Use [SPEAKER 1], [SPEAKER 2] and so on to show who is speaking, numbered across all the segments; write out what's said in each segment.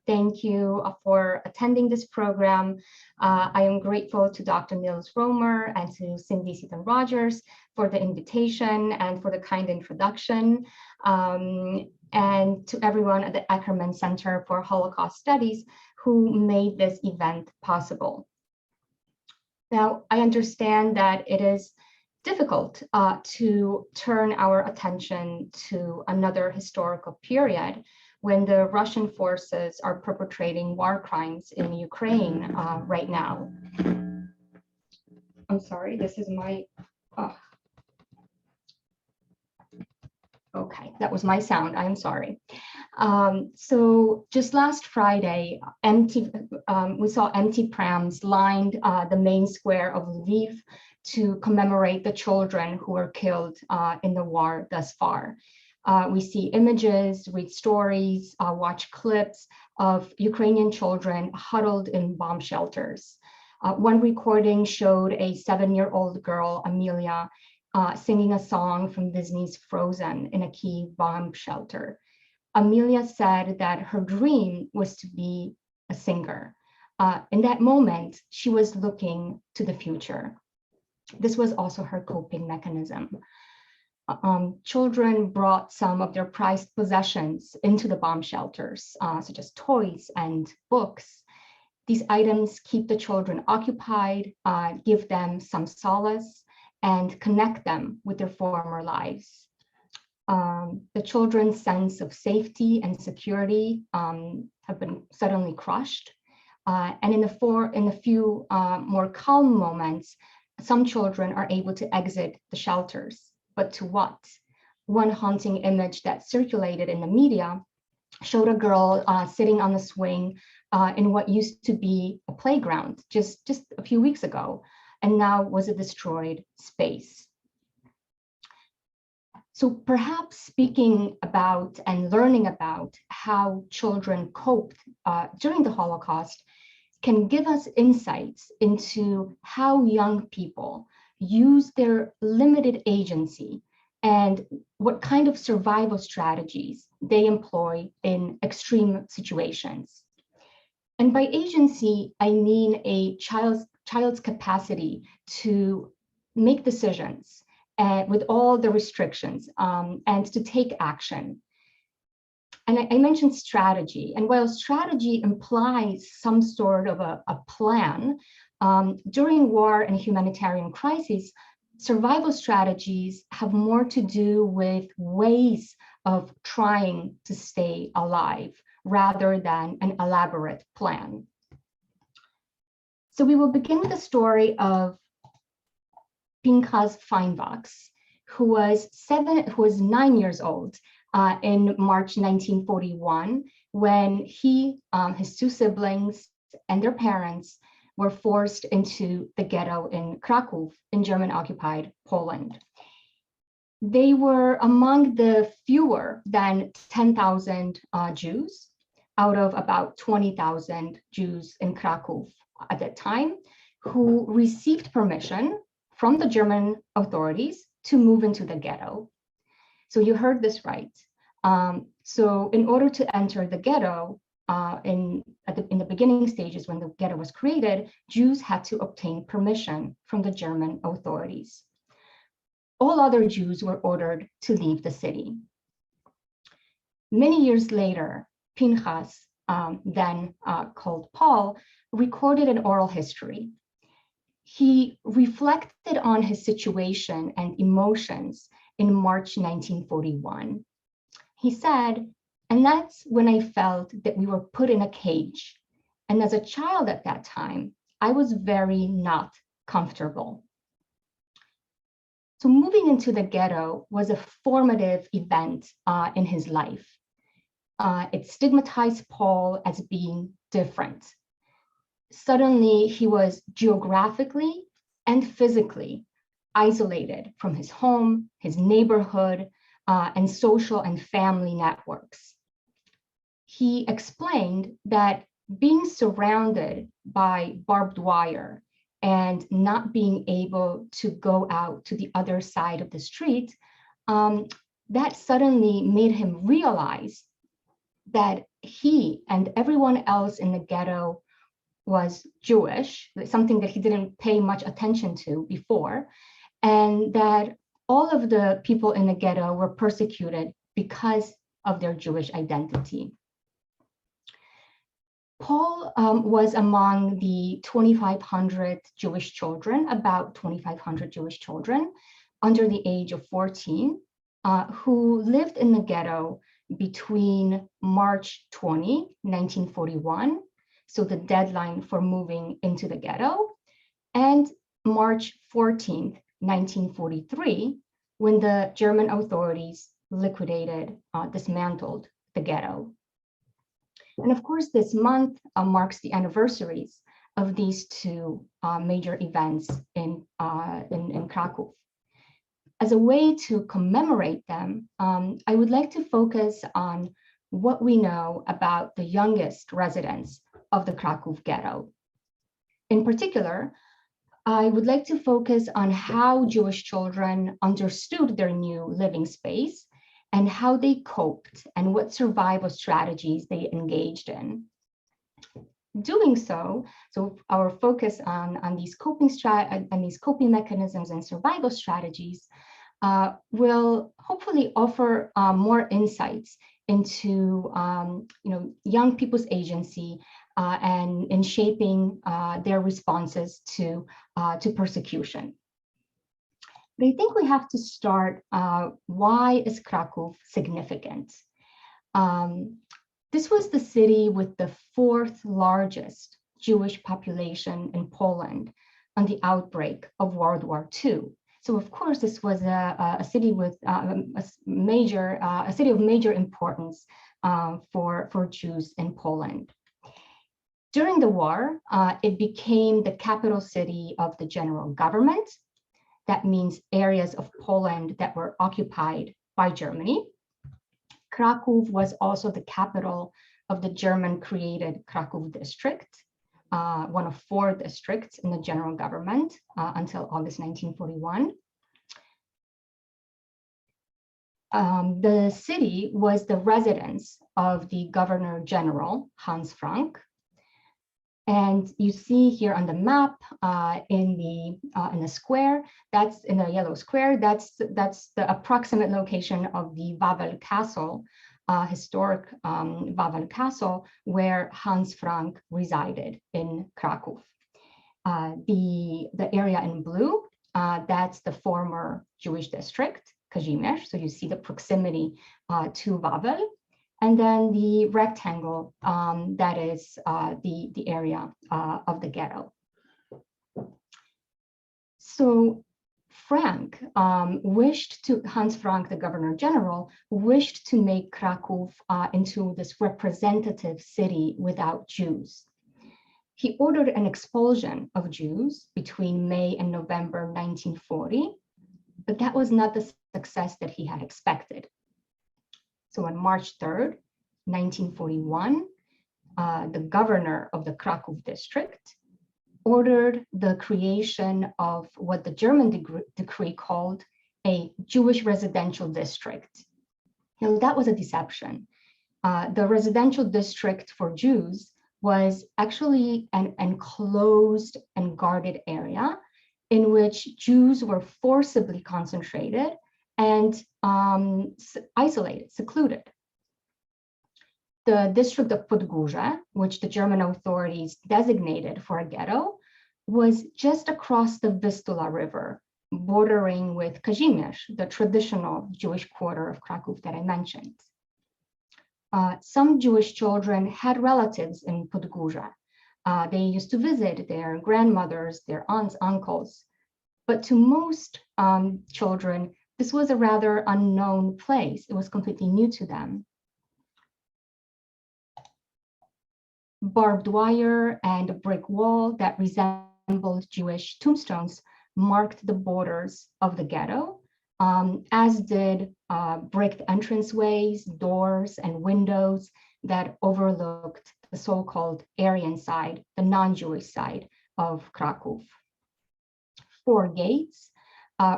[SPEAKER 1] Thank you for attending this program. I am grateful to Dr. Nils Romer and to Cindy Seaton-Rogers for the invitation and for the kind introduction, and to everyone at the Ackerman Center for Holocaust Studies who made this event possible. Now, I understand that it is difficult to turn our attention to another historical period when the Russian forces are perpetrating war crimes in Ukraine right now. I'm sorry, this is my, okay, that was my sound, I'm sorry. So just last Friday, we saw empty prams lined the main square of Lviv to commemorate the children who were killed in the war thus far. We see images, read stories, watch clips of Ukrainian children huddled in bomb shelters. One recording showed a 7-year-old girl, Amelia, singing a song from Disney's Frozen in a Kyiv bomb shelter. Amelia said that her dream was to be a singer. In that moment, she was looking to the future. This was also her coping mechanism. Children brought some of their prized possessions into the bomb shelters, such as toys and books. These items keep the children occupied, give them some solace, and connect them with their former lives. The children's sense of safety and security have been suddenly crushed. And in a few more calm moments, some children are able to exit the shelters. But to what? One haunting image that circulated in the media showed a girl sitting on a swing in what used to be a playground just a few weeks ago, and now was a destroyed space. So perhaps speaking about and learning about how children coped during the Holocaust can give us insights into how young people use their limited agency and what kind of survival strategies they employ in extreme situations. And by agency, I mean a child's capacity to make decisions with all the restrictions and to take action. And I mentioned strategy, and while strategy implies some sort of a plan, during war and humanitarian crises, survival strategies have more to do with ways of trying to stay alive rather than an elaborate plan. So we will begin with the story of Pinchas Feinwachs, who was 9 years old in March 1941, when he, his two siblings, and their parents were forced into the ghetto in Krakow in German-occupied Poland. They were among the fewer than 10,000 Jews out of about 20,000 Jews in Krakow at that time, who received permission from the German authorities to move into the ghetto. So you heard this right. So in order to enter the ghetto, in the beginning stages when the ghetto was created, Jews had to obtain permission from the German authorities. All other Jews were ordered to leave the city. Many years later, Pinchas, then called Paul, recorded an oral history. He reflected on his situation and emotions in March 1941. He said, "And that's when I felt that we were put in a cage. And as a child at that time, I was very not comfortable." So moving into the ghetto was a formative event in his life. It stigmatized Paul as being different. Suddenly, he was geographically and physically isolated from his home, his neighborhood, and social and family networks. He explained that being surrounded by barbed wire and not being able to go out to the other side of the street, that suddenly made him realize that he and everyone else in the ghetto was Jewish, something that he didn't pay much attention to before, and that all of the people in the ghetto were persecuted because of their Jewish identity. Paul was among the 2,500 Jewish children, about 2,500 Jewish children under the age of 14, who lived in the ghetto between March 20, 1941, so the deadline for moving into the ghetto, and March 14th, 1943, when the German authorities liquidated, dismantled the ghetto. And of course, this month marks the anniversaries of these two major events in Krakow. As a way to commemorate them, I would like to focus on what we know about the youngest residents of the Krakow Ghetto. In particular, I would like to focus on how Jewish children understood their new living space and how they coped and what survival strategies they engaged in. Doing so our focus on these coping mechanisms and survival strategies will hopefully offer more insights into young people's agency and in shaping their responses to persecution. But I think we have to start, why is Kraków significant? This was the city with the 4th largest Jewish population in Poland on the outbreak of World War II. So of course, this was a city with a city of major importance for Jews in Poland. During the war, it became the capital city of the general government. That means areas of Poland that were occupied by Germany. Kraków was also the capital of the German-created Kraków district, one of 4 districts in the general government until August 1941. The city was the residence of the Governor General, Hans Frank. And you see here on the map in the square, that's in the yellow square, that's the approximate location of the Wawel Castle, historic Wawel Castle, where Hans Frank resided in Kraków. The area in blue, that's the former Jewish district, Kazimierz. So you see the proximity to Wawel. And then the rectangle, that is the area of the ghetto. So Hans Frank, the Governor General, wished to make Kraków into this representative city without Jews. He ordered an expulsion of Jews between May and November 1940, but that was not the success that he had expected. So on March 3rd, 1941, the governor of the Kraków district ordered the creation of what the German decree called a Jewish residential district. That was a deception. The residential district for Jews was actually an enclosed and guarded area in which Jews were forcibly concentrated and isolated, secluded. The district of Podgórze, which the German authorities designated for a ghetto, was just across the Vistula River, bordering with Kazimierz, the traditional Jewish quarter of Kraków that I mentioned. Some Jewish children had relatives in Podgórze. They used to visit their grandmothers, their aunts, uncles. But to most children, this was a rather unknown place. It was completely new to them. Barbed wire and a brick wall that resembled Jewish tombstones marked the borders of the ghetto, as did bricked entranceways, doors, and windows that overlooked the so-called Aryan side, the non-Jewish side of Kraków. 4 gates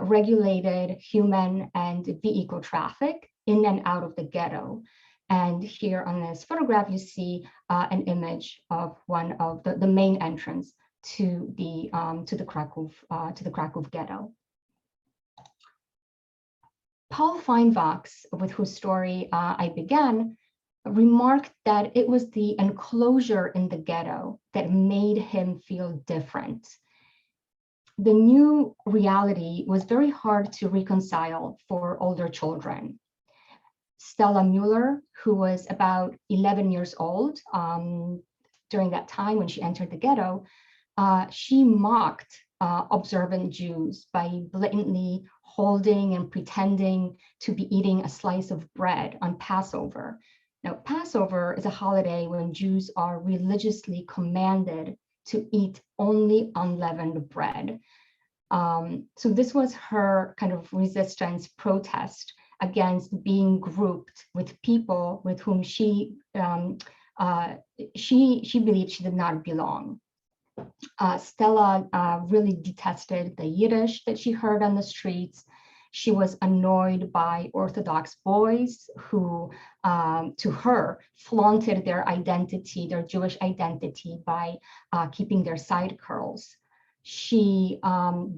[SPEAKER 1] regulated human and vehicle traffic in and out of the ghetto. And here on this photograph, you see an image of one of the main entrance to the Kraków Ghetto. Paul Feinbachs, with whose story I began, remarked that it was the enclosure in the ghetto that made him feel different. The new reality was very hard to reconcile for older children. Stella Mueller, who was about 11 years old during that time when she entered the ghetto, she mocked observant Jews by blatantly holding and pretending to be eating a slice of bread on Passover. Now, Passover is a holiday when Jews are religiously commanded to eat only unleavened bread. So this was her kind of resistance protest against being grouped with people with whom she believed she did not belong. Stella really detested the Yiddish that she heard on the streets. She was annoyed by Orthodox boys who, to her, flaunted their identity, their Jewish identity, by keeping their side curls. She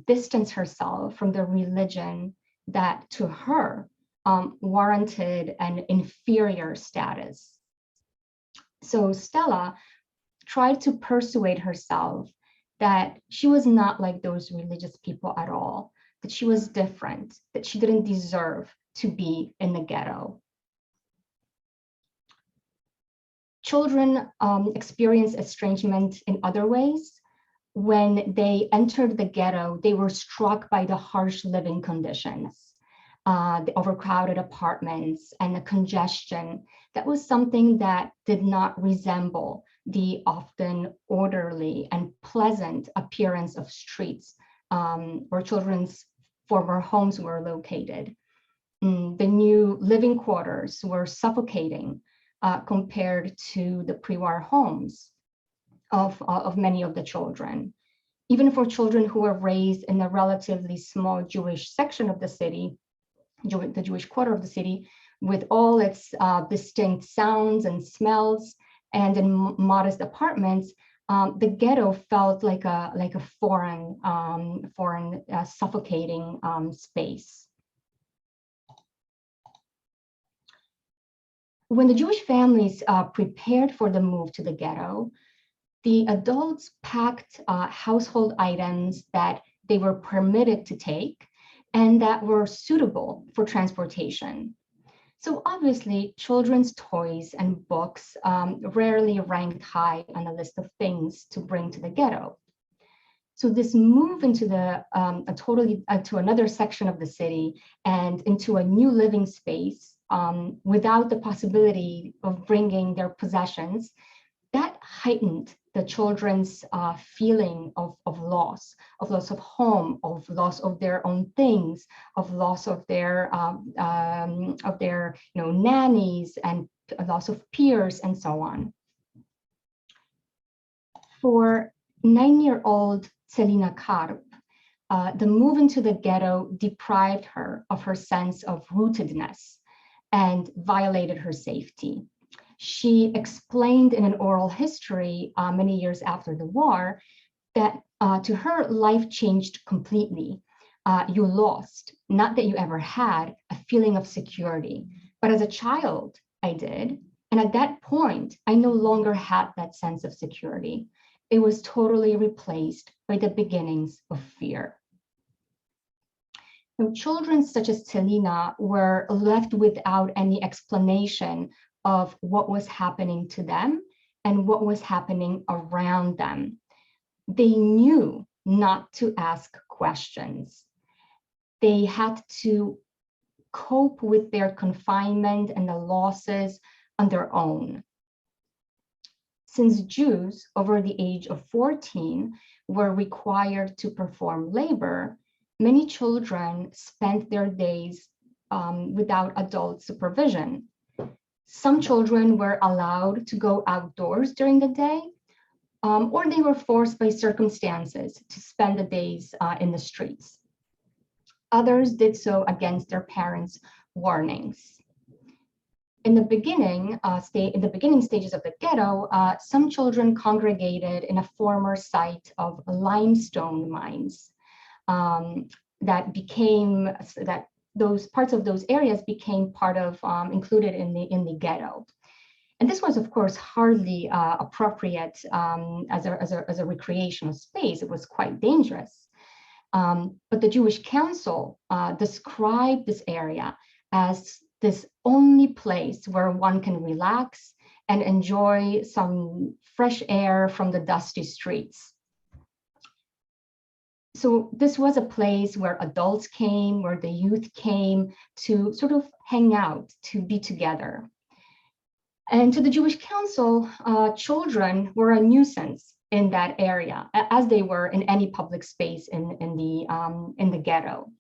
[SPEAKER 1] distanced herself from the religion that, to her, warranted an inferior status. So Stella tried to persuade herself that she was not like those religious people at all, that she was different, that she didn't deserve to be in the ghetto. Children experience estrangement in other ways. When they entered the ghetto, they were struck by the harsh living conditions, the overcrowded apartments and the congestion. That was something that did not resemble the often orderly and pleasant appearance of streets where children's former homes were located. The new living quarters were suffocating compared to the pre-war homes of many of the children. Even for children who were raised in a relatively small Jewish section of the city, the Jewish quarter of the city, with all its distinct sounds and smells, and in modest apartments, the ghetto felt like a foreign, suffocating space. When the Jewish families prepared for the move to the ghetto, the adults packed household items that they were permitted to take and that were suitable for transportation. So obviously, children's toys and books rarely ranked high on the list of things to bring to the ghetto. So this move into to another section of the city and into a new living space without the possibility of bringing their possessions, that heightened the children's feeling of loss of home, of loss of their own things, of loss of their nannies, and loss of peers, and so on. For 9-year-old Celina Karp, the move into the ghetto deprived her of her sense of rootedness and violated her safety. She explained in an oral history many years after the war that to her, life changed completely. You lost, not that you ever had, a feeling of security, but as a child, I did. And at that point, I no longer had that sense of security. It was totally replaced by the beginnings of fear. Now, children such as Celina were left without any explanation of what was happening to them and what was happening around them. They knew not to ask questions. They had to cope with their confinement and the losses on their own. Since Jews over the age of 14 were required to perform labor, many children spent their days without adult supervision. Some children were allowed to go outdoors during the day, or they were forced by circumstances to spend the days in the streets. Others did so against their parents' warnings. in the beginning stages of the ghetto, some children congregated in a former site of limestone mines that those parts of those areas became part of included in the ghetto. And this was, of course, hardly appropriate as a recreational space. It was quite dangerous. But the Jewish Council described this area as this only place where one can relax and enjoy some fresh air from the dusty streets. So this was a place where adults came, where the youth came to sort of hang out, to be together. And to the Jewish Council, children were a nuisance in that area, as they were in any public space in the ghetto.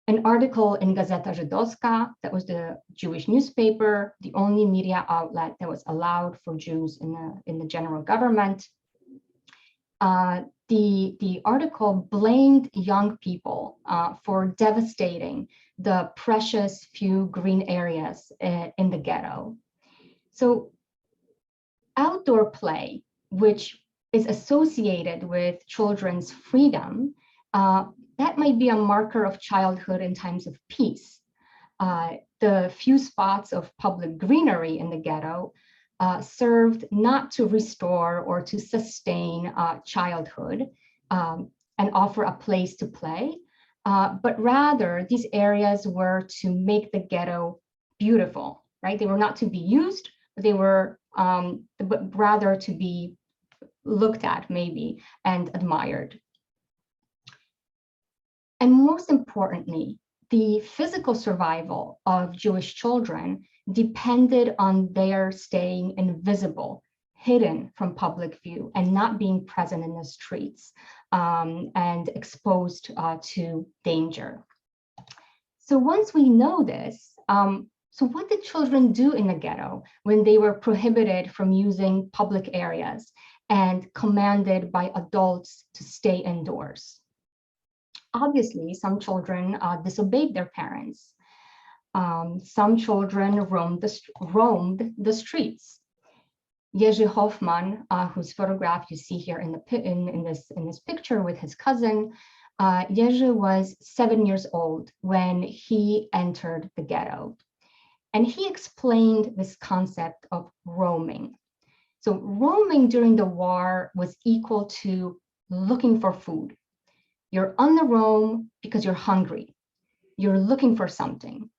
[SPEAKER 1] An article in Gazeta Żydowska, that was the Jewish newspaper, the only media outlet that was allowed for Jews in the general government. The article blamed young people for devastating the precious few green areas in the ghetto. So outdoor play, which is associated with children's freedom, that might be a marker of childhood in times of peace. The few spots of public greenery in the ghetto served not to restore or to sustain childhood and offer a place to play, but rather these areas were to make the ghetto beautiful, right? They were not to be used, but they were but rather to be looked at maybe and admired. And most importantly, the physical survival of Jewish children depended on their staying invisible, hidden from public view, and not being present in the streets and exposed to danger. So once we know this, so what did children do in the ghetto when they were prohibited from using public areas and commanded by adults to stay indoors? Obviously, some children disobeyed their parents. Some children roamed the streets. Jerzy Hoffman, whose photograph you see here in this picture with his cousin, Jerzy was 7 years old when he entered the ghetto. And he explained this concept of roaming. So roaming during the war was equal to looking for food. You're on the roam because you're hungry. You're looking for something,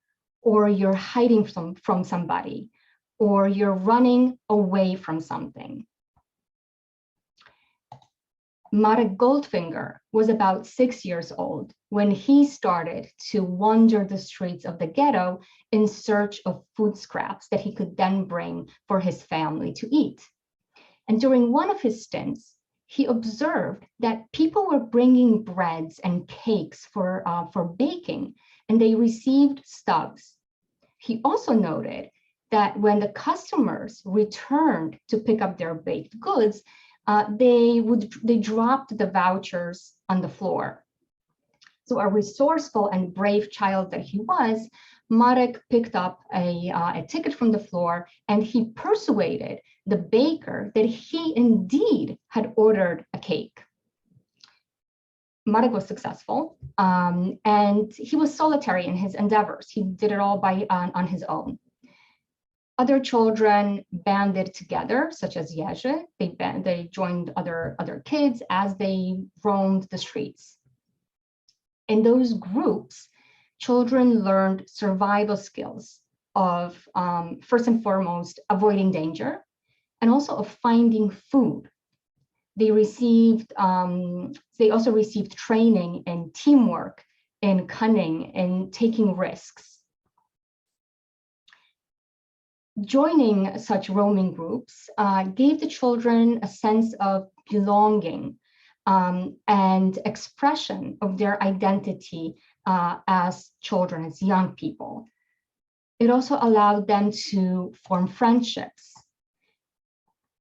[SPEAKER 1] or you're hiding from somebody, or you're running away from something. Marek Goldfinger was about 6 years old when he started to wander the streets of the ghetto in search of food scraps that he could then bring for his family to eat. And during one of his stints, he observed that people were bringing breads and cakes for baking, and they received stubs. He also noted that when the customers returned to pick up their baked goods, they dropped the vouchers on the floor. So a resourceful and brave child that he was, Marek picked up a ticket from the floor, and he persuaded the baker that he indeed had ordered a cake. Marek was successful, and he was solitary in his endeavors. He did it all on his own. Other children banded together, such as Jerzy. They joined other kids as they roamed the streets. In those groups, children learned survival skills of, first and foremost, avoiding danger, and also of finding food. They also received training in teamwork, in cunning, in taking risks. Joining such roaming groups gave the children a sense of belonging and expression of their identity as children, as young people. It also allowed them to form friendships.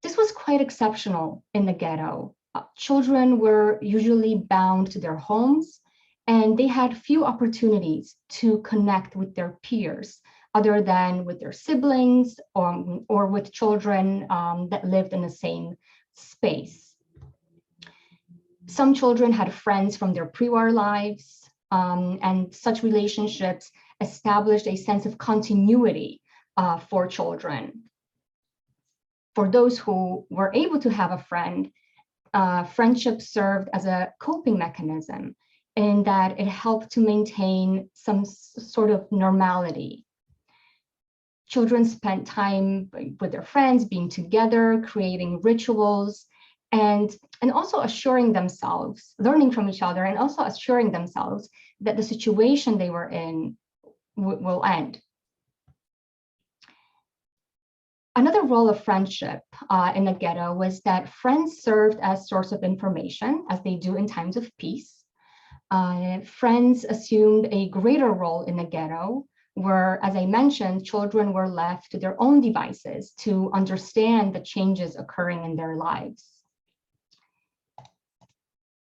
[SPEAKER 1] This was quite exceptional in the ghetto. Children were usually bound to their homes, and they had few opportunities to connect with their peers other than with their siblings or with children that lived in the same space. Some children had friends from their pre-war lives, and such relationships established a sense of continuity for children. For those who were able to have a friend, friendship served as a coping mechanism in that it helped to maintain some sort of normality. Children spent time with their friends, being together, creating rituals, and also assuring themselves, learning from each other, and also assuring themselves that the situation they were in will end. Another role of friendship in the ghetto was that friends served as source of information, as they do in times of peace. Friends assumed a greater role in the ghetto, where, as I mentioned, children were left to their own devices to understand the changes occurring in their lives.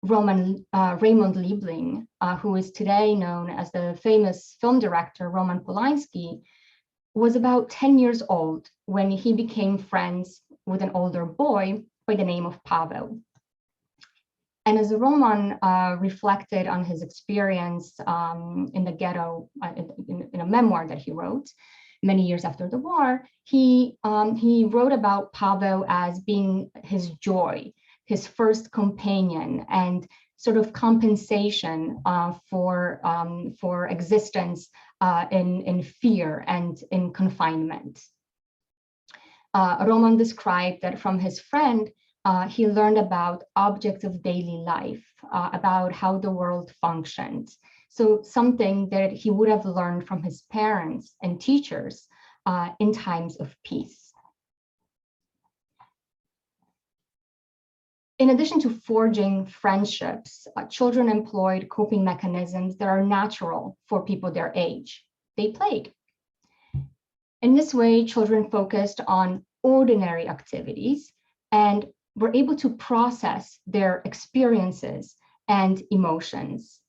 [SPEAKER 1] Raymond Liebling, who is today known as the famous film director Roman Polanski, was about 10 years old when he became friends with an older boy by the name of Pavel. And as Roman reflected on his experience in the ghetto in a memoir that he wrote many years after the war, he wrote about Pavel as being his joy, his first companion, and sort of compensation for existence in fear and in confinement. Roman described that from his friend, he learned about objects of daily life, about how the world functioned. So something that he would have learned from his parents and teachers in times of peace. In addition to forging friendships, children employed coping mechanisms that are natural for people their age. They played. In this way, children focused on ordinary activities and were able to process their experiences and emotions.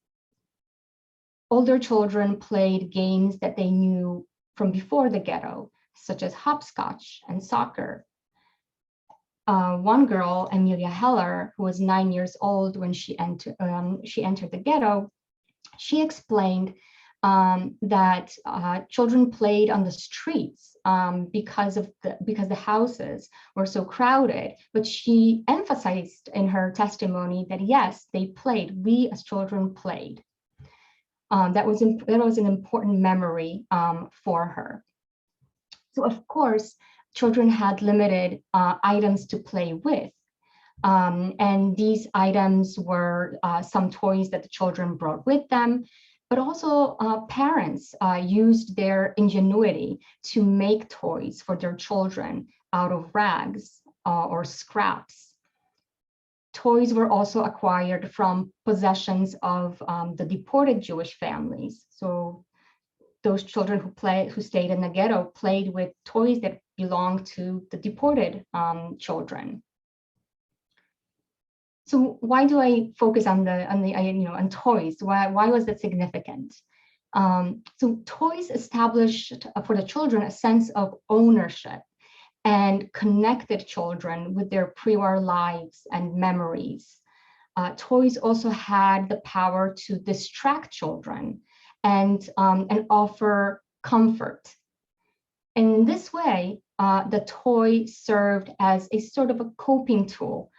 [SPEAKER 1] Older children played games that they knew from before the ghetto, such as hopscotch and soccer. One girl, Amelia Heller, who was 9 years old when she entered the ghetto, she explained that children played on the streets because the houses were so crowded. But she emphasized in her testimony that yes, they played. We as children played. That was an important memory for her. So of course, children had limited items to play with. And these items were some toys that the children brought with them, but also parents used their ingenuity to make toys for their children out of rags or scraps. Toys were also acquired from possessions of the deported Jewish families. So those children who stayed in the ghetto played with toys that belonged to the deported children. So why do I focus on toys? Why was that significant? So toys established for the children a sense of ownership and connected children with their pre-war lives and memories. Toys also had the power to distract children and offer comfort. In this way, the toy served as a sort of a coping tool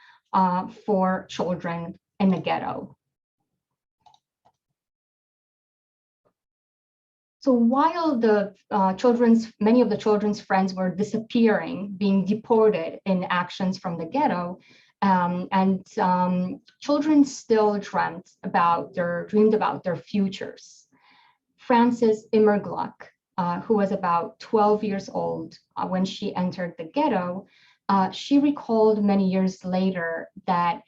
[SPEAKER 1] for children in the ghetto. So while many of the children's friends were disappearing, being deported in actions from the ghetto, children still dreamed about their futures. Frances Immergluck, who was about 12 years old when she entered the ghetto, she recalled many years later that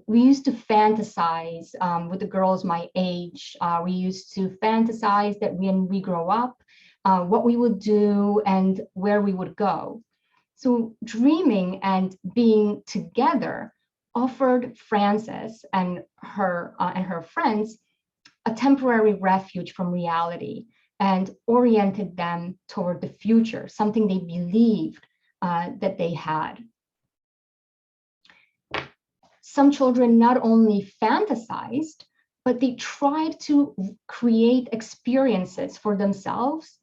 [SPEAKER 1] we used to fantasize with the girls my age. We used to fantasize that when we grow up, what we would do and where we would go. So dreaming and being together offered Frances and her friends a temporary refuge from reality and oriented them toward the future, something they believed that they had. Some children not only fantasized, but they tried to create experiences for themselves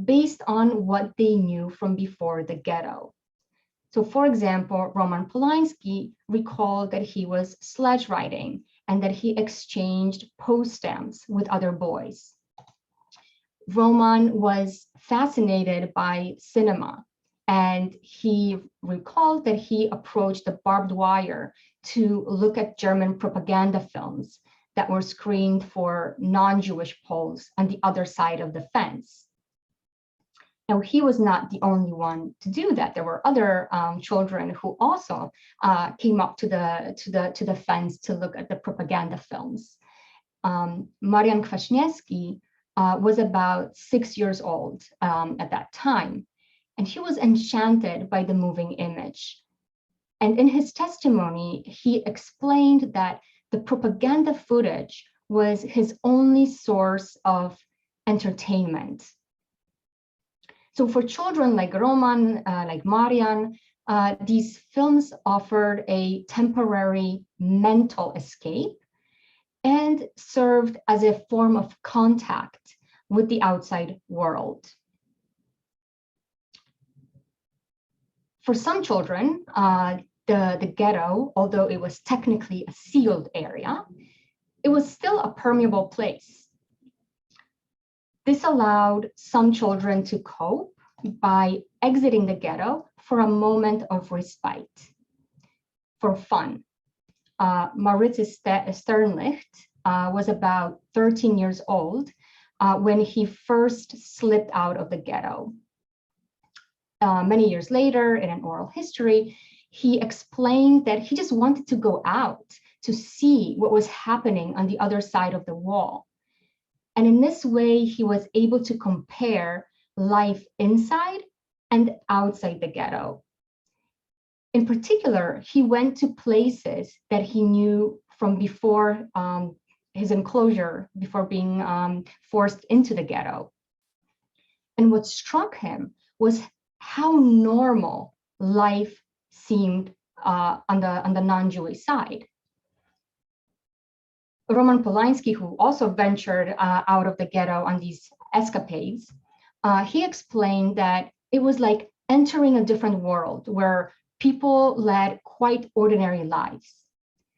[SPEAKER 1] based on what they knew from before the ghetto. So for example, Roman Polanski recalled that he was sledge riding and that he exchanged post stamps with other boys. Roman was fascinated by cinema, and he recalled that he approached the barbed wire to look at German propaganda films that were screened for non-Jewish Poles on the other side of the fence. Now, he was not the only one to do that. There were other children who also came up to the fence to look at the propaganda films. Marian Kwasniewski was about 6 years old at that time, and he was enchanted by the moving image. And in his testimony, he explained that the propaganda footage was his only source of entertainment. So for children like Roman, like Marian, these films offered a temporary mental escape and served as a form of contact with the outside world. For some children, the ghetto, although it was technically a sealed area, it was still a permeable place. This allowed some children to cope by exiting the ghetto for a moment of respite, for fun. Maurits Sternlicht was about 13 years old when he first slipped out of the ghetto. Many years later, in an oral history, he explained that he just wanted to go out to see what was happening on the other side of the wall. And in this way, he was able to compare life inside and outside the ghetto. In particular, he went to places that he knew from before his enclosure, before being forced into the ghetto. And what struck him was how normal life seemed on the non-Jewish side. Roman Polanski, who also ventured out of the ghetto on these escapades, he explained that it was like entering a different world where people led quite ordinary lives.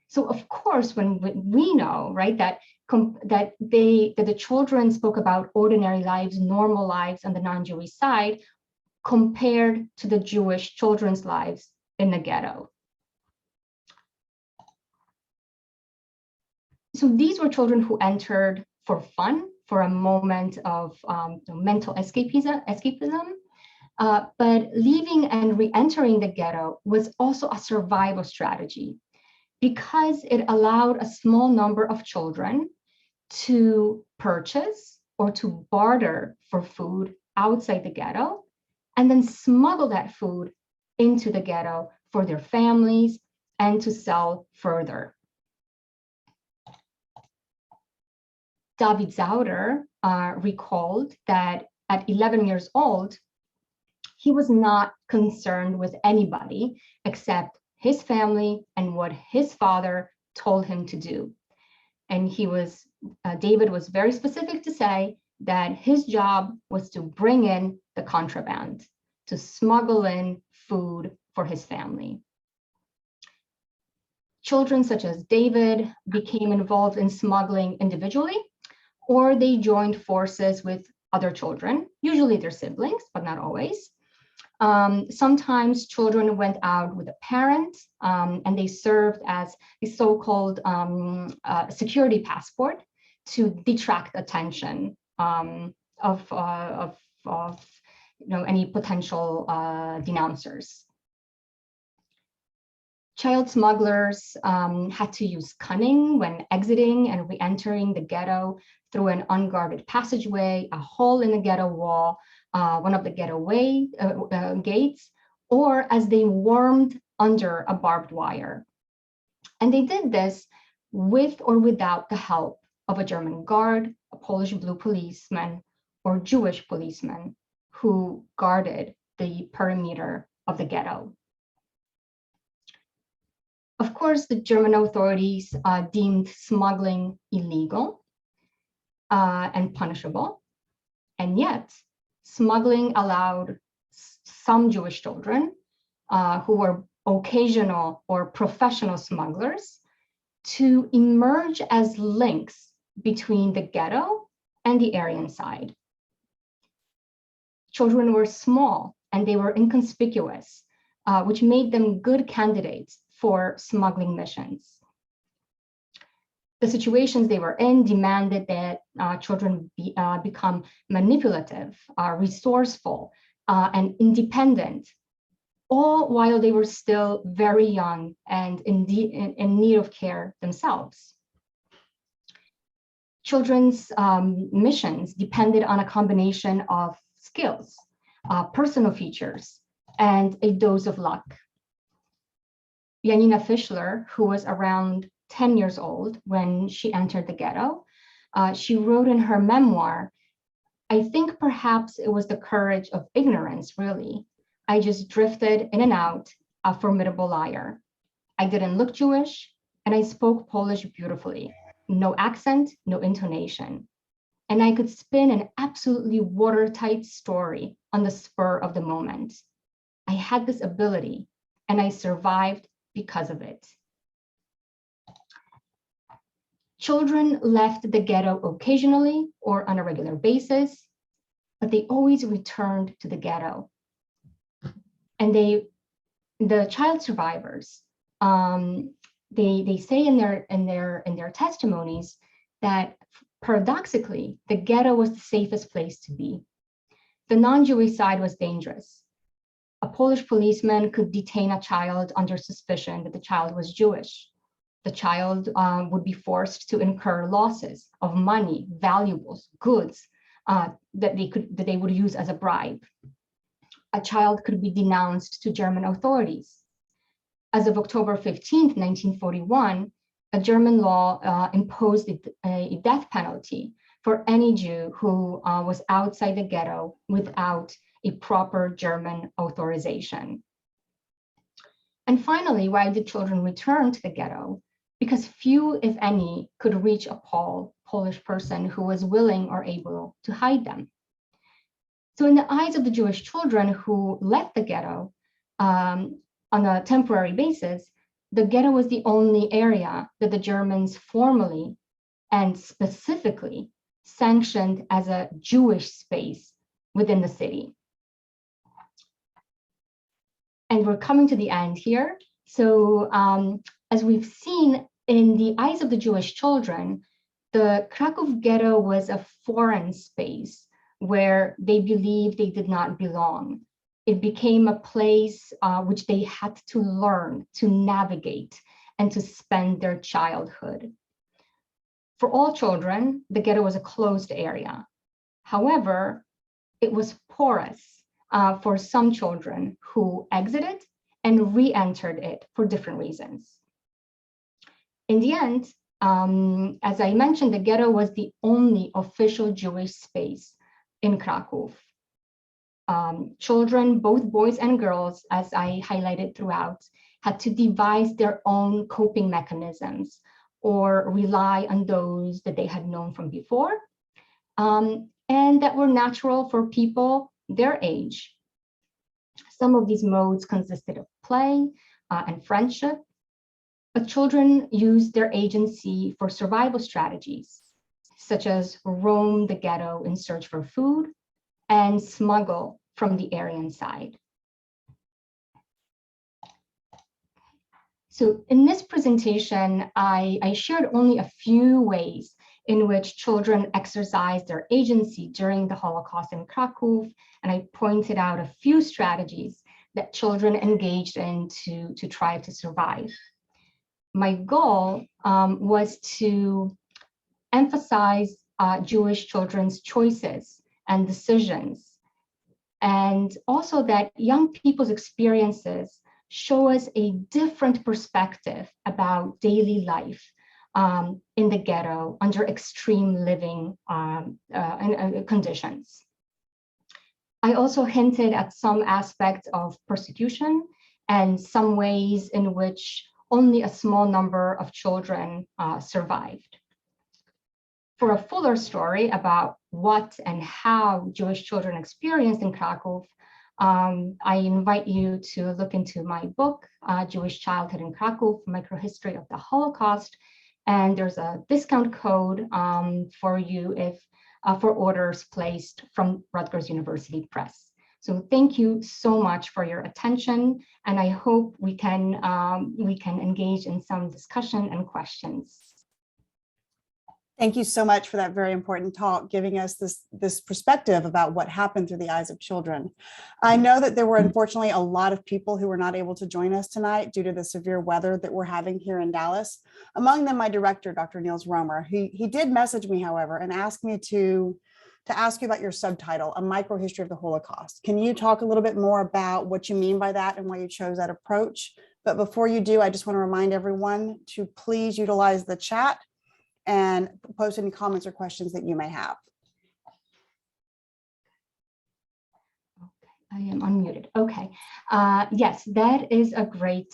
[SPEAKER 1] So of course, when we know, right, that the children spoke about ordinary lives, normal lives on the non-Jewish side, compared to the Jewish children's lives in the ghetto. So these were children who entered for fun, for a moment of mental escapism, but leaving and re-entering the ghetto was also a survival strategy because it allowed a small number of children to purchase or to barter for food outside the ghetto and then smuggle that food into the ghetto for their families and to sell further. David Zauder recalled that at 11 years old, he was not concerned with anybody except his family and what his father told him to do. And David was very specific to say that his job was to bring in the contraband, to smuggle in food for his family. Children such as David became involved in smuggling individually, or they joined forces with other children, usually their siblings, but not always. Sometimes children went out with a parent and they served as the so-called security passport to detract attention of any potential denouncers. Child smugglers had to use cunning when exiting and re-entering the ghetto through an unguarded passageway, a hole in the ghetto wall, one of the getaway gates, or as they wormed under a barbed wire. And they did this with or without the help of a German guard, a Polish blue policeman, or Jewish policemen who guarded the perimeter of the ghetto. Of course, the German authorities deemed smuggling illegal and punishable, and yet smuggling allowed some Jewish children who were occasional or professional smugglers to emerge as links between the ghetto and the Aryan side. Children were small and they were inconspicuous, which made them good candidates for smuggling missions. The situations they were in demanded that children become manipulative, resourceful, and independent, all while they were still very young and in need of care themselves. Children's missions depended on a combination of skills, personal features, and a dose of luck. Janina Fischler, who was around 10 years old when she entered the ghetto, she wrote in her memoir, "I think perhaps it was the courage of ignorance, really. I just drifted in and out, a formidable liar. I didn't look Jewish, and I spoke Polish beautifully. No accent, no intonation. And I could spin an absolutely watertight story on the spur of the moment. I had this ability, and I survived because of it." Children left the ghetto occasionally or on a regular basis, but they always returned to the ghetto. And the child survivors, they say in their testimonies that paradoxically, the ghetto was the safest place to be. The non-Jewish side was dangerous. A Polish policeman could detain a child under suspicion that the child was Jewish. The child would be forced to incur losses of money, valuables, goods that they would use as a bribe. A child could be denounced to German authorities. As of October 15th, 1941, a German law imposed a death penalty for any Jew who was outside the ghetto without a proper German authorization. And finally, why did children return to the ghetto? Because few, if any, could reach a Polish person who was willing or able to hide them. So in the eyes of the Jewish children who left the ghetto on a temporary basis, the ghetto was the only area that the Germans formally and specifically sanctioned as a Jewish space within the city. And we're coming to the end here. So as we've seen, in the eyes of the Jewish children, the Kraków Ghetto was a foreign space where they believed they did not belong. It became a place which they had to learn, to navigate, and to spend their childhood. For all children, the ghetto was a closed area. However, it was porous for some children who exited and re-entered it for different reasons. In the end, as I mentioned, the ghetto was the only official Jewish space in Kraków. Children, both boys and girls, as I highlighted throughout, had to devise their own coping mechanisms or rely on those that they had known from before, and that were natural for people their age. Some of these modes consisted of play and friendship, but children used their agency for survival strategies, such as roam the ghetto in search for food and smuggle from the Aryan side. So in this presentation, I shared only a few ways in which children exercised their agency during the Holocaust in Kraków, and I pointed out a few strategies that children engaged in to try to survive. My goal was to emphasize Jewish children's choices and decisions, and also that young people's experiences show us a different perspective about daily life in the ghetto under extreme living conditions. I also hinted at some aspects of persecution and some ways in which only a small number of children survived. For a fuller story about what and how Jewish children experienced in Krakow, I invite you to look into my book, Jewish Childhood in Krakow, Microhistory of the Holocaust. And there's a discount code for you if for orders placed from Rutgers University Press. So thank you so much for your attention, and I hope we can engage in some discussion and questions.
[SPEAKER 2] Thank you so much for that very important talk, giving us this perspective about what happened through the eyes of children. I know that there were unfortunately a lot of people who were not able to join us tonight due to the severe weather that we're having here in Dallas. Among them, my director, Dr. Niels Romer. He did message me, however, and asked me to ask you about your subtitle, A Microhistory of the Holocaust. Can you talk a little bit more about what you mean by that and why you chose that approach? But before you do, I just want to remind everyone to please utilize the chat and post any comments or questions that you may have.
[SPEAKER 1] Okay, I am unmuted. Okay, yes, that is a great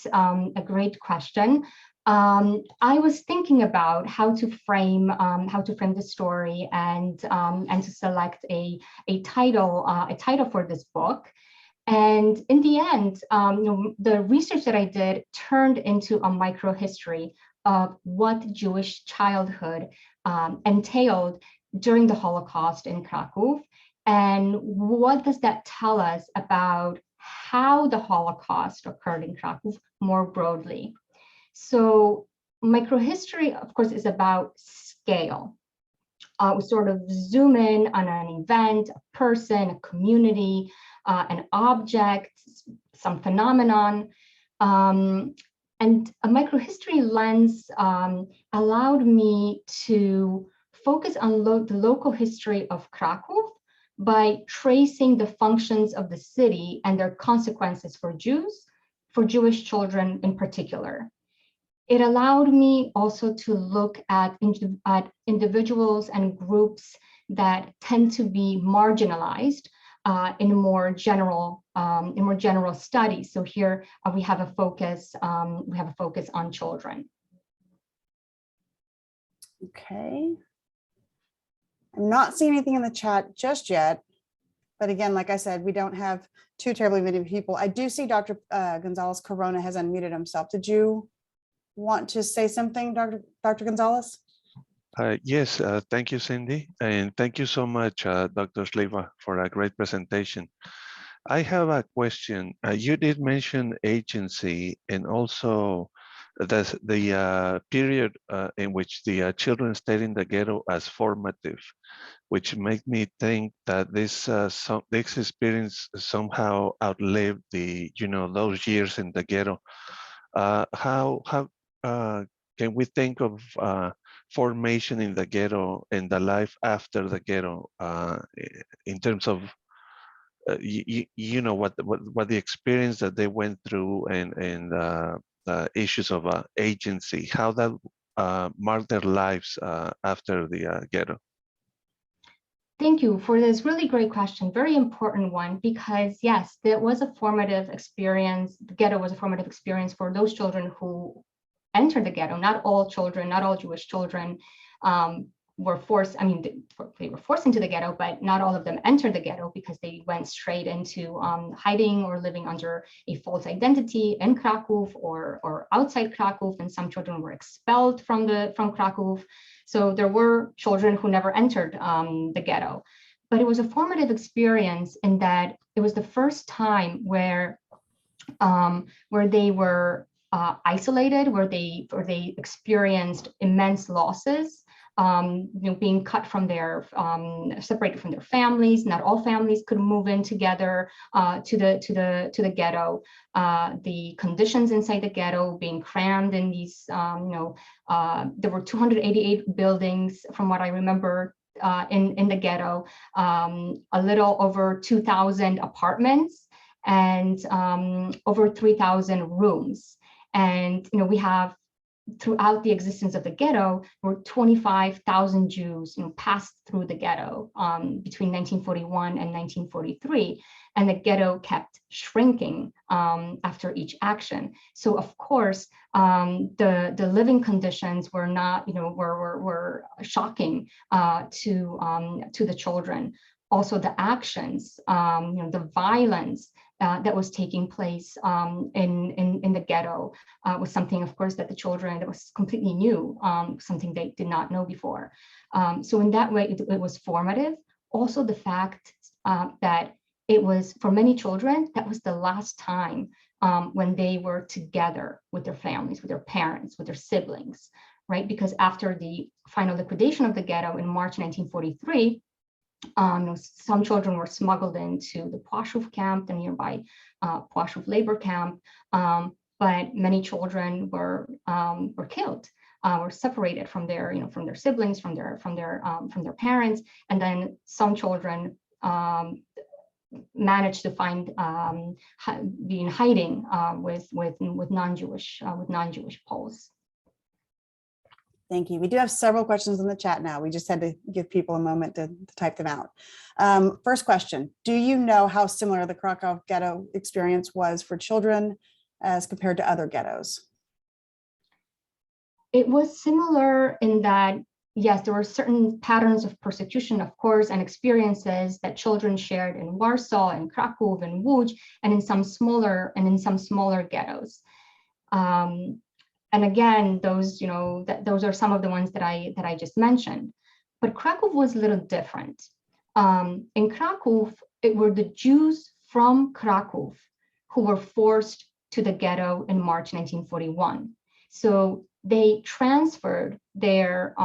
[SPEAKER 1] question. I was thinking about how to frame the story and to select a title for this book. And in the end, the research that I did turned into a microhistory of what Jewish childhood entailed during the Holocaust in Krakow, and what does that tell us about how the Holocaust occurred in Krakow more broadly. So microhistory, of course, is about scale. We sort of zoom in on an event, a person, a community, an object, some phenomenon. And a microhistory lens allowed me to focus on the local history of Krakow by tracing the functions of the city and their consequences for Jews, for Jewish children in particular. It allowed me also to look at individuals and groups that tend to be marginalized in more general studies. So here we have a focus on children.
[SPEAKER 2] Okay. I'm not seeing anything in the chat just yet, but again, like I said, we don't have too terribly many people. I do see Dr. Gonzalez Corona has unmuted himself. Did you want to say something, Dr. Gonzalez?
[SPEAKER 3] Yes, thank you, Cindy. And thank you so much, Dr. Sliwa, for a great presentation. I have a question. You did mention agency and also the period in which the children stayed in the ghetto as formative, which made me think that this experience somehow outlived those years in the ghetto. How can we think of formation in the ghetto and the life after the ghetto in terms of what the experience that they went through and issues of agency, how that marked their lives after the ghetto?
[SPEAKER 1] Thank you for this really great question, very important one, because yes, there was a formative experience. The ghetto was a formative experience for those children who entered the ghetto. Not all children, not all Jewish children were forced, they were forced into the ghetto, but not all of them entered the ghetto because they went straight into hiding or living under a false identity in Krakow or outside Krakow, and some children were expelled from Krakow. So there were children who never entered the ghetto. But it was a formative experience in that it was the first time where they were isolated, where they experienced immense losses, being cut from separated from their families. Not all families could move in together to the ghetto. The conditions inside the ghetto, being crammed in these, there were 288 buildings, from what I remember, in the ghetto, a little over 2,000 apartments, and over 3,000 rooms. And we have throughout the existence of the ghetto, were 25,000 Jews, passed through the ghetto between 1941 and 1943, and the ghetto kept shrinking after each action. So of course, the living conditions were not, were shocking to the children. Also, the actions, the violence that was taking place in the ghetto was something, of course, that the children, that was completely new, something they did not know before. So in that way, it was formative. Also, the fact that it was, for many children, that was the last time when they were together with their families, with their parents, with their siblings, right? Because after the final liquidation of the ghetto in March 1943, some children were smuggled into the Porous camp, the nearby Porous labor camp, but many children were killed, were separated from their, from their siblings, from their parents, and then some children managed to find be in hiding with non-Jewish Poles.
[SPEAKER 2] Thank you. We do have several questions in the chat now. We just had to give people a moment to type them out. First question, do you know how similar the Krakow ghetto experience was for children as compared to other ghettos?
[SPEAKER 1] It was similar in that, yes, there were certain patterns of persecution, of course, and experiences that children shared in Warsaw and Kraków and Łódź, and in some smaller ghettos. And again, those, those are some of the ones that I just mentioned. But Kraków was a little different. In Kraków, it were the Jews from Kraków who were forced to the ghetto in March 1941. So they transferred their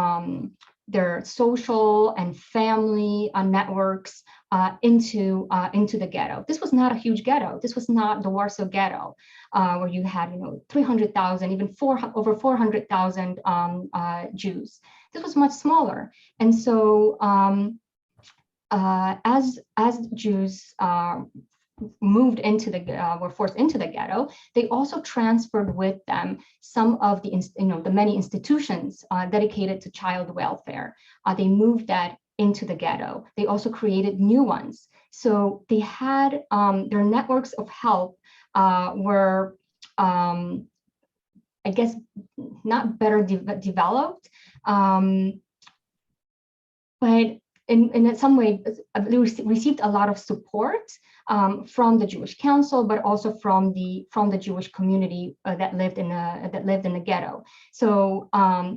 [SPEAKER 1] social and family networks into the ghetto. This was not a huge ghetto. This was not the Warsaw Ghetto, where you had 300,000, even over 400,000 Jews. This was much smaller, and so as Jews moved into were forced into the ghetto, they also transferred with them some of the the many institutions dedicated to child welfare. They moved that into the ghetto. They also created new ones. So they had their networks of help were, I guess, not better developed, but in some way, they received a lot of support from the Jewish Council, but also from the Jewish community that lived in the ghetto. So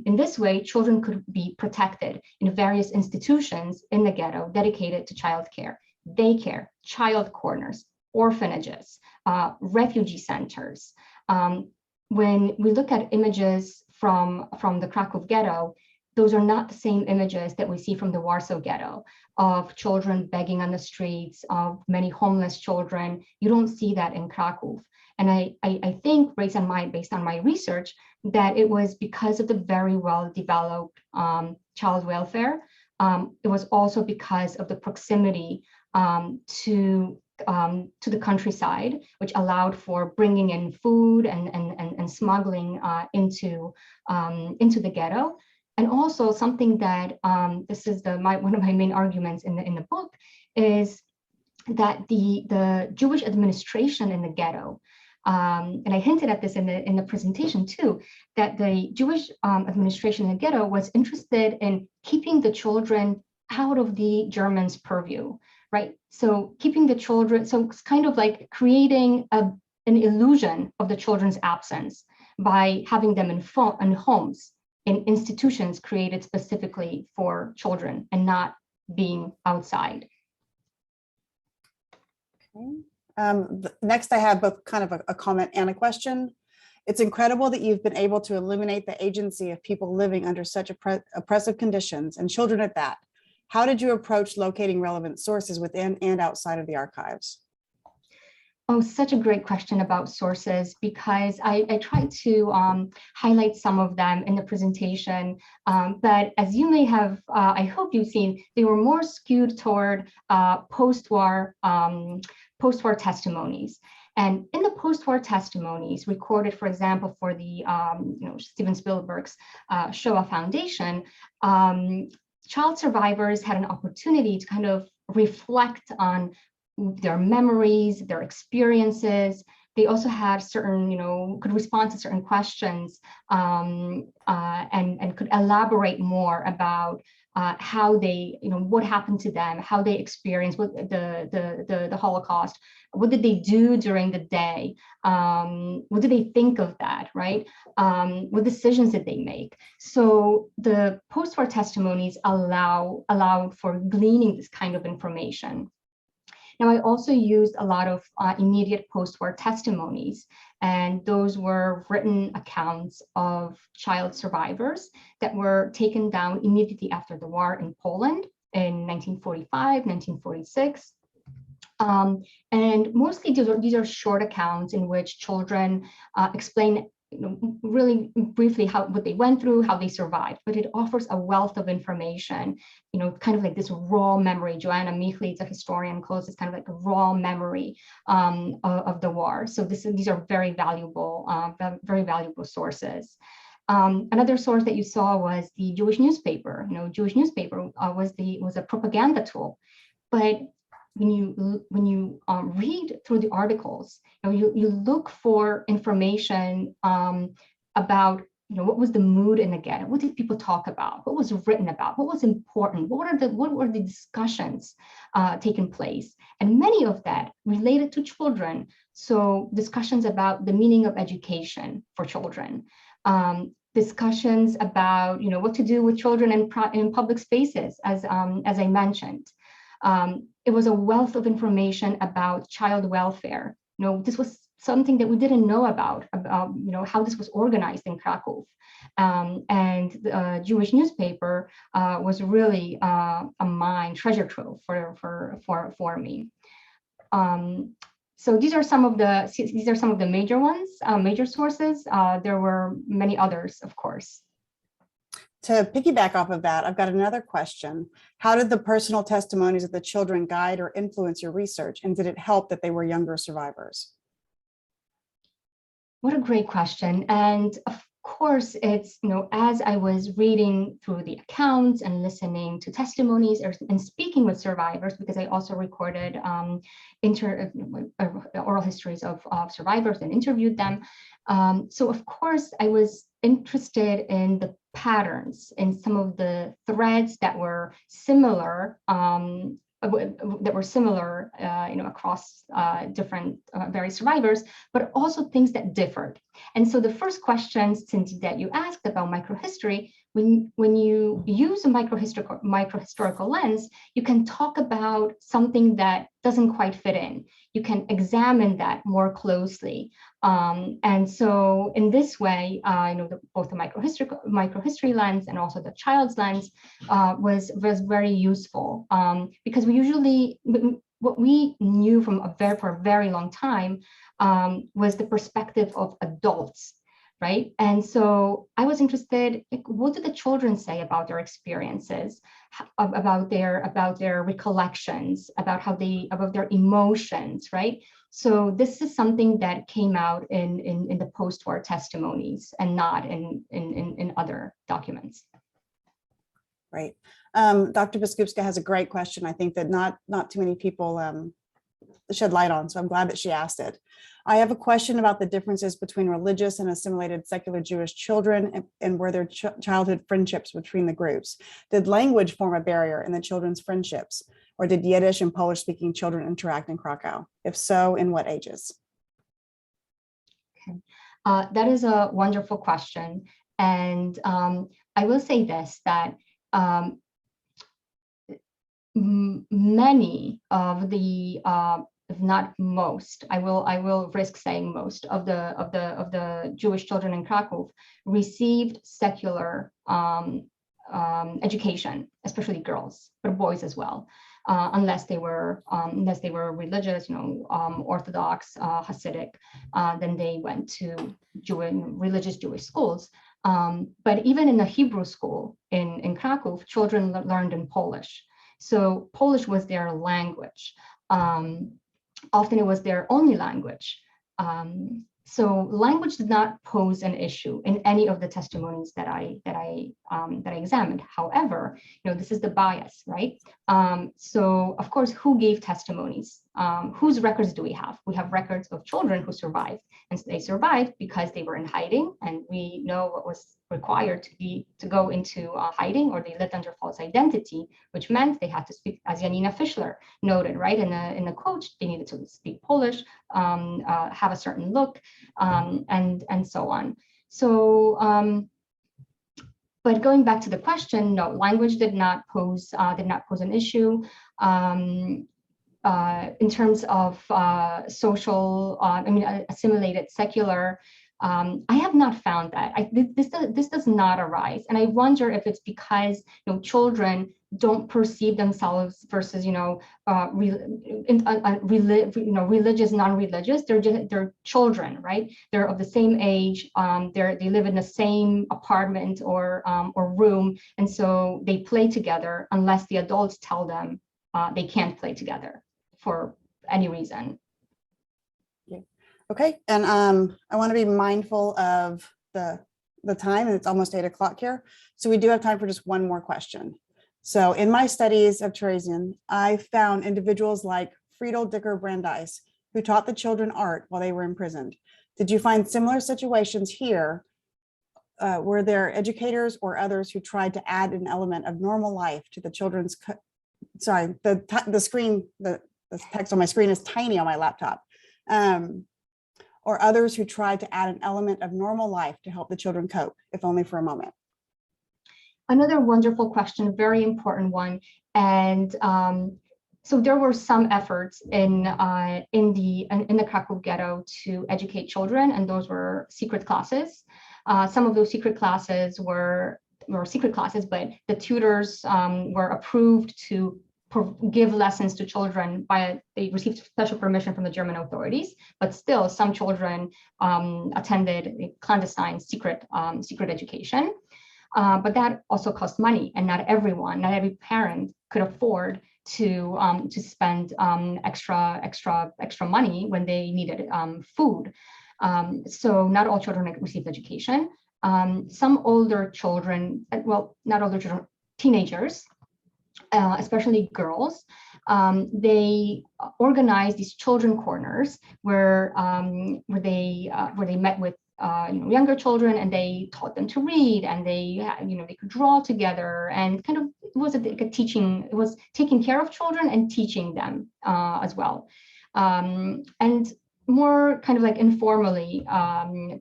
[SPEAKER 1] in this way, children could be protected in various institutions in the ghetto dedicated to childcare, daycare, child corners, orphanages, refugee centers. When we look at images from the Kraków Ghetto, those are not the same images that we see from the Warsaw Ghetto of children begging on the streets, of many homeless children. You don't see that in Kraków. And I think based on my research, that it was because of the very well developed child welfare. It was also because of the proximity to the countryside, which allowed for bringing in food and smuggling into the ghetto. And also something that this is one of my main arguments in the book is that the Jewish administration in the ghetto, and I hinted at this in the presentation too, that the Jewish administration in the ghetto was interested in keeping the children out of the Germans' purview, right? So keeping the children, so it's kind of like creating an illusion of the children's absence by having them in homes, in institutions created specifically for children and not being outside.
[SPEAKER 2] Okay. Next, I have both kind of a comment and a question. It's incredible that you've been able to illuminate the agency of people living under such oppressive conditions, and children at that. How did you approach locating relevant sources within and outside of the archives?
[SPEAKER 1] Oh, such a great question about sources, because I tried to highlight some of them in the presentation, but as you may have, I hope you've seen, they were more skewed toward post-war testimonies. And in the post-war testimonies recorded, for example, for the Steven Spielberg's Shoah Foundation, child survivors had an opportunity to kind of reflect on their memories, their experiences. They also had certain, could respond to certain questions and could elaborate more about how they, what happened to them, how they experienced the Holocaust, what did they do during the day, what did they think of that, right? What decisions did they make? So the post-war testimonies allowed for gleaning this kind of information. Now, I also used a lot of immediate post-war testimonies, and those were written accounts of child survivors that were taken down immediately after the war in Poland in 1945, 1946. And mostly these are short accounts in which children explain really briefly what they went through, how they survived, but it offers a wealth of information, kind of like this raw memory. Joanna Michlitz, a historian, calls this kind of like a raw memory of the war. So these are very valuable sources. Another source that you saw was the Jewish newspaper. Jewish newspaper was a propaganda tool, but when you read through the articles, you look for information about what was the mood in the ghetto, what did people talk about, what was written about, what was important, what were the discussions taking place, and many of that related to children. So discussions about the meaning of education for children, discussions about what to do with children in public spaces, as I mentioned. It was a wealth of information about child welfare. This was something that we didn't know about how this was organized in Krakow. And the Jewish newspaper was really a treasure trove for me. So these are some of the major ones, major sources. There were many others, of course.
[SPEAKER 2] To piggyback off of that, I've got another question. How did the personal testimonies of the children guide or influence your research? And did it help that they were younger survivors?
[SPEAKER 1] What a great question. And of course, it's, as I was reading through the accounts and listening to testimonies and speaking with survivors, because I also recorded oral histories of survivors and interviewed them. So of course, I was interested in the patterns and some of the threads that were similar across different various survivors, but also things that differed. And so the first question, Cindy, that you asked about microhistory, when you use a microhistorical lens, you can talk about something that doesn't quite fit in. You can examine that more closely. And so in this way, both the microhistory lens and also the child's lens was very useful, because what we knew for a very long time was the perspective of adults, right? And so I was interested, what did the children say about their experiences, about their recollections, about their emotions, right? So this is something that came out in the post-war testimonies and not in other documents.
[SPEAKER 2] Right. Dr. Biskupska has a great question. I think that not too many people shed light on, so I'm glad that she asked it. I have a question about the differences between religious and assimilated secular Jewish children and were there childhood friendships between the groups? Did language form a barrier in the children's friendships, or did Yiddish and Polish-speaking children interact in Krakow? If so, in what ages?
[SPEAKER 1] Okay. That is a wonderful question. And I will say this, that many of the if not most, I will risk saying most of the Jewish children in Krakow received secular education, especially girls, but boys as well, unless they were religious, Orthodox, Hasidic, then they went to religious Jewish schools. But even in the Hebrew school in Krakow, children learned in Polish. So Polish was their language. often it was their only language. So language did not pose an issue in any of the testimonies that I examined. However, this is the bias, right? So of course, who gave testimonies? Whose records do we have? We have records of children who survived, and they survived because they were in hiding, and we know what was required to go into hiding, or they lived under false identity, which meant they had to speak, as Janina Fischler noted, right, in the quote, they needed to speak Polish, have a certain look, and so on. So, but going back to the question, no, language did not pose an issue. In terms of social, assimilated secular, I have not found that. This does not arise, and I wonder if it's because children don't perceive themselves versus religious, non-religious. They're children, right? They're of the same age. They live in the same apartment or room, and so they play together unless the adults tell them they can't play together for any reason.
[SPEAKER 2] Okay, and I want to be mindful of the time, and it's almost 8 o'clock here. So we do have time for just one more question. So in my studies of Teresian, I found individuals like Friedel Dicker Brandeis, who taught the children art while they were imprisoned. Did you find similar situations here? Were there educators or others who tried to add an element of normal life to the children's, sorry, the text on my screen is tiny on my laptop. Or others who tried to add an element of normal life to help the children cope, if only for a moment?
[SPEAKER 1] Another wonderful question, very important one. And so there were some efforts in the Krakow Ghetto to educate children, and those were secret classes. Some of those secret classes were secret classes, but the tutors were approved to give lessons to children they received special permission from the German authorities, but still some children attended a clandestine secret education. But that also cost money, and not every parent could afford to spend extra money when they needed food. So not all children received education. Some older children, well, not older children, teenagers, especially girls, they organized these children corners where they met with younger children, and they taught them to read, and they could draw together, and kind of it was like a teaching. It was taking care of children and teaching them as well, and more kind of like informally,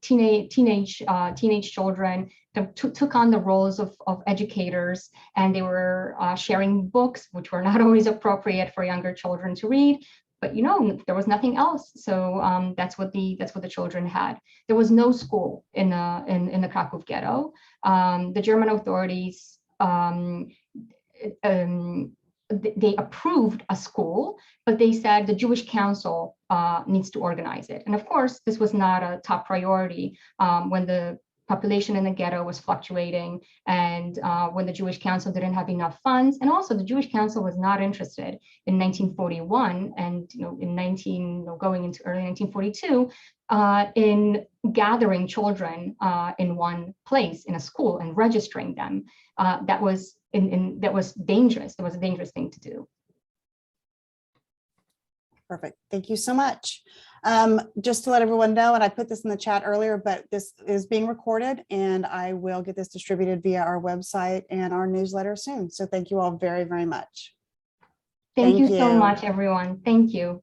[SPEAKER 1] teenage children took on the roles of educators, and they were sharing books, which were not always appropriate for younger children to read. But there was nothing else, so that's what the children had. There was no school in the Krakow Ghetto. The German authorities they approved a school, but they said the Jewish Council needs to organize it. And of course, this was not a top priority when the population in the ghetto was fluctuating, and when the Jewish Council didn't have enough funds. And also the Jewish Council was not interested in 1941 and going into early 1942 in gathering children in one place in a school and registering them. That was dangerous. It was a dangerous thing to do.
[SPEAKER 2] Perfect. Thank you so much. Just to let everyone know, and I put this in the chat earlier, but this is being recorded, and I will get this distributed via our website and our newsletter soon. So thank you all very, very much.
[SPEAKER 1] Thank you so much, everyone. Thank you.